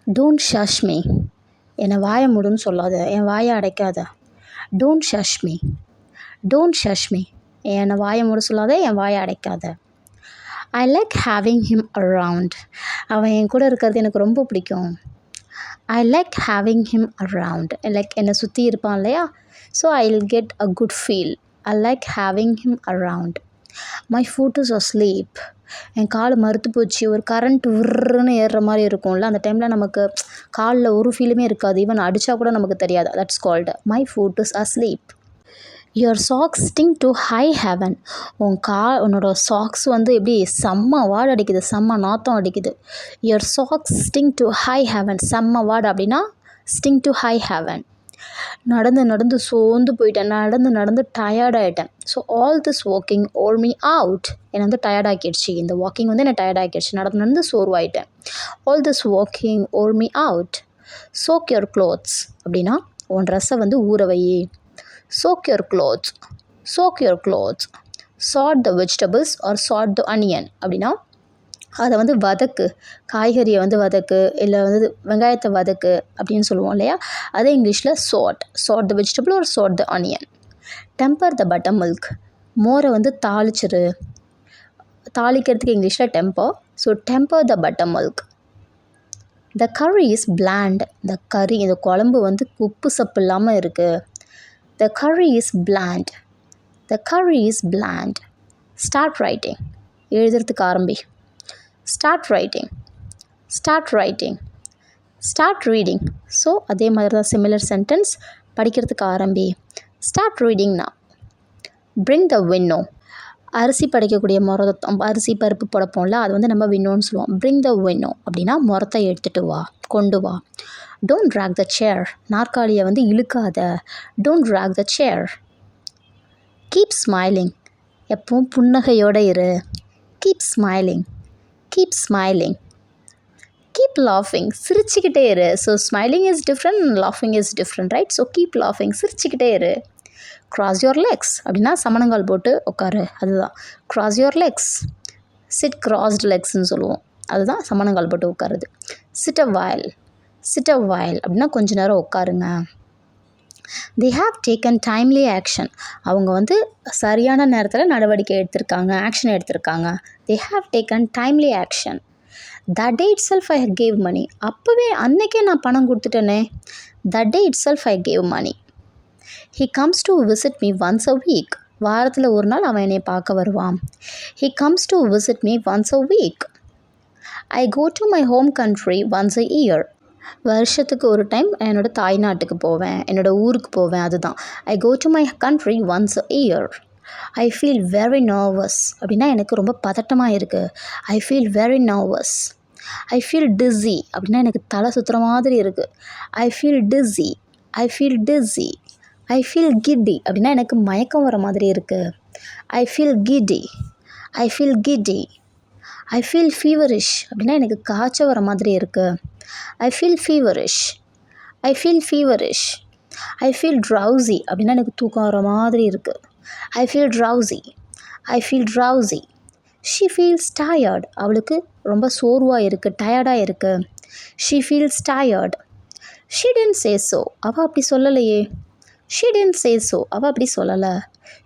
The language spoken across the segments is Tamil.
Don't shush me. என்னை வாயை மூடுன்னு சொல்லாத, என் வாயை அடைக்காத. Don't shush me. Don't shush me. என்னை வாயை மூட சொல்லாத, என் வாயை அடைக்காத. I like having him around. அவன் என் கூட இருக்கிறது எனக்கு ரொம்ப பிடிக்கும். I like having him around. Like என்னை சுற்றி இருப்பான் இல்லையா, so I will get a good feel. I like having him around. My foot is asleep. என் கால் மறுத்து போச்சு. ஒரு கரண்ட் விர்ன்னு ஏறுற மாதிரி இருக்கும்ல, அந்த டைமில் நமக்கு காலில் ஒரு ஃபீலுமே இருக்காது. ஈவன் அடித்தா கூட நமக்கு தெரியாது. That's called my foot is asleep. Your socks sting to high heaven. உன்னோட சாக்ஸ் வந்து எப்படி செம்ம வாடு அடிக்குது, செம்ம நாத்தம் அடிக்குது. Your socks sting to high heaven. செம்ம வாடு அப்படின்னா ஸ்டிங் டு ஹை ஹெவன். நடந்து நடந்து சோர்ந்து போயிட்டேன். நடந்து டயர்டாகிட்டேன். So all this walking wore me out. என்னை வந்து டயர்டாக்கிடுச்சு. இந்த வாக்கிங் வந்து என்னை டயர்டாக்கிடுச்சு. நடந்து சோர்வாயிட்டேன். All this walking wore me out. Soak your clothes அப்படின்னா உன் ட்ரெஸ்ஸை வந்து ஊற வை. Soak your clothes. Soak your clothes. Chop the vegetables or chop the onion அப்படின்னா அதை வந்து வதக்கு. காய்கறியை வந்து வதக்கு, இல்லை வந்து வெங்காயத்தை வதக்கு அப்படின்னு சொல்லுவோம் இல்லையா. அதே இங்கிலீஷில் chop the vegetable or chop the onion. Temper the buttermilk. மோரை வந்து தாளிச்சிரு. தாளிக்கிறதுக்கு இங்கிலீஷில் temper. So temper the buttermilk. The curry is bland. இந்த குழம்பு வந்து உப்பு சப்பு இல்லாமல் இருக்குது. The curry is bland. The curry is bland. Start writing. எழுதுறதுக்கு ஆரம்பி. Start writing. Start writing. Start reading. So அதே மாதிரி தான் சிமிலர் சென்டென்ஸ். படிக்கிறதுக்கு ஆரம்பி. ஸ்டார்ட் ரீடிங்னா பிரிங் த வின்னோ. அரிசி படைக்கக்கூடிய அரிசி பருப்பு படைப்போம்ல, அது வந்து நம்ம வின்னோன்னு சொல்லுவோம். பிரிங் த வின்னோ அப்படின்னா முறத்தை எடுத்துகிட்டு வா, கொண்டு வா. டோன்ட் ட்ராக் த சேர். நாற்காலியை வந்து இழுக்காத. Don't track the chair. Keep smiling. எப்பவும் புன்னகையோடு இரு. Keep smiling. Keep smiling. Keep லாஃபிங். சிரிச்சுக்கிட்டே இரு. So smiling is different, லாஃபிங் is different, right? So keep லாஃபிங். சிரிச்சுக்கிட்டே இரு. க்ராஸ் யுவர் லெக்ஸ் அப்படின்னா சமணங்கால் போட்டு உட்காரு. அதுதான் cross your legs. Sit crossed லெக்ஸ்ன்னு சொல்லுவோம். அதுதான் சமணங்கால் போட்டு உட்காருது. Sit a while. Sit a while அப்படின்னா கொஞ்ச நேரம் உட்காருங்க. they have taken timely action. அவங்க வந்து சரியான நேரத்தில் நடவடிக்கை எடுத்திருக்காங்க, ஆக்ஷன் எடுத்திருக்காங்க. they have taken timely action. that day itself I gave money. அப்போவே அன்னைக்கே நான் பணம் கொடுத்துட்டேனே. that day itself I gave money. he comes to visit me once a week. வாரத்தில் ஒரு நாள் அவன் என்னை பார்க்க வருவான். he comes to visit me once a week. I go to my home country once a year. வருஷத்துக்கு ஒரு டைம் என்னோடய தாய்நாட்டுக்கு போவேன், என்னோடய ஊருக்கு போவேன். அதுதான் I go to my country once a year. I feel very nervous அப்படின்னா எனக்கு ரொம்ப பதட்டமாக இருக்குது. I feel very nervous. I feel dizzy அப்படின்னா எனக்கு தலை சுற்றுற மாதிரி இருக்குது. I feel dizzy. I feel dizzy. I feel giddy அப்படின்னா எனக்கு மயக்கம் வர மாதிரி இருக்குது. ஐ ஃபீல் கிட்டி. ஐ ஃபீல் கிட்டி. ஐ ஃபீல் ஃபீவரிஷ் அப்படின்னா எனக்கு காய்ச்சல் வர மாதிரி இருக்குது. I feel feverish. I feel feverish. I feel drowsy அப்படின்னா எனக்கு தூக்கம் வர மாதிரி இருக்குது. I feel drowsy. I feel drowsy. She feels tired. அவளுக்கு ரொம்ப சோர்வாக இருக்குது, டயர்டாக இருக்குது. She feels tired. She didn't say so. அவள் அப்படி சொல்லலையே. She didn't say so. அவள் அப்படி சொல்லலை.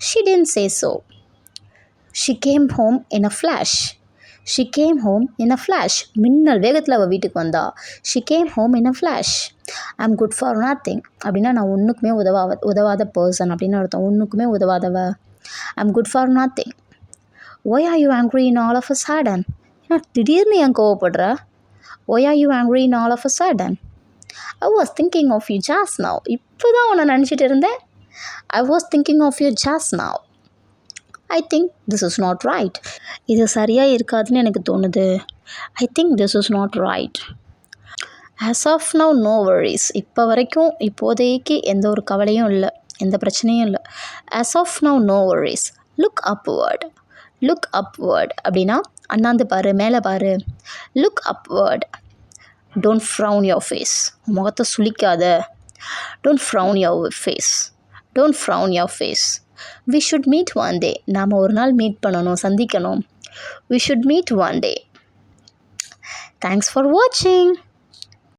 She didn't say so. She came home in a flash. She came home in a flash. மின்னல் வேகத்தில் அவள் வீட்டுக்கு வந்தா. She came home in a flash. I'm good for nothing அப்படின்னா நான் ஒன்றுக்குமே உதவாத பர்சன் அப்படின்னு அர்த்தம். ஒன்றுக்குமே உதவாதவ. I'm good for nothing. Why are you angry in all of a sudden? ஏன்னா திடீர்னு ஏன் கோவப்படுற? Why are you angry in all of a sudden? I was thinking of you just now. இப்போ தான் உன்னை நினச்சிட்டு இருந்தேன். I was thinking of you just now. I think this is not right. இது சரியாக இருக்காதுன்னு எனக்கு தோணுது. I think this is not right. As of now, no worries. இப்போ வரைக்கும் இப்போதைக்கு எந்த ஒரு கவலையும் இல்லை, எந்த பிரச்சனையும் இல்லை. As of now, no worries. Look upward. Look upward அப்படின்னா அண்ணாந்து பாரு, மேலே பாரு. Look upward. Don't frown your face. முகத்தை சுளிக்காத. Don't frown your face. Don't frown your face. We should meet one day. நாம் ஒரு நாள் மீட் பண்ணணும், சந்திக்கணும். We should meet one day. Thanks for watching.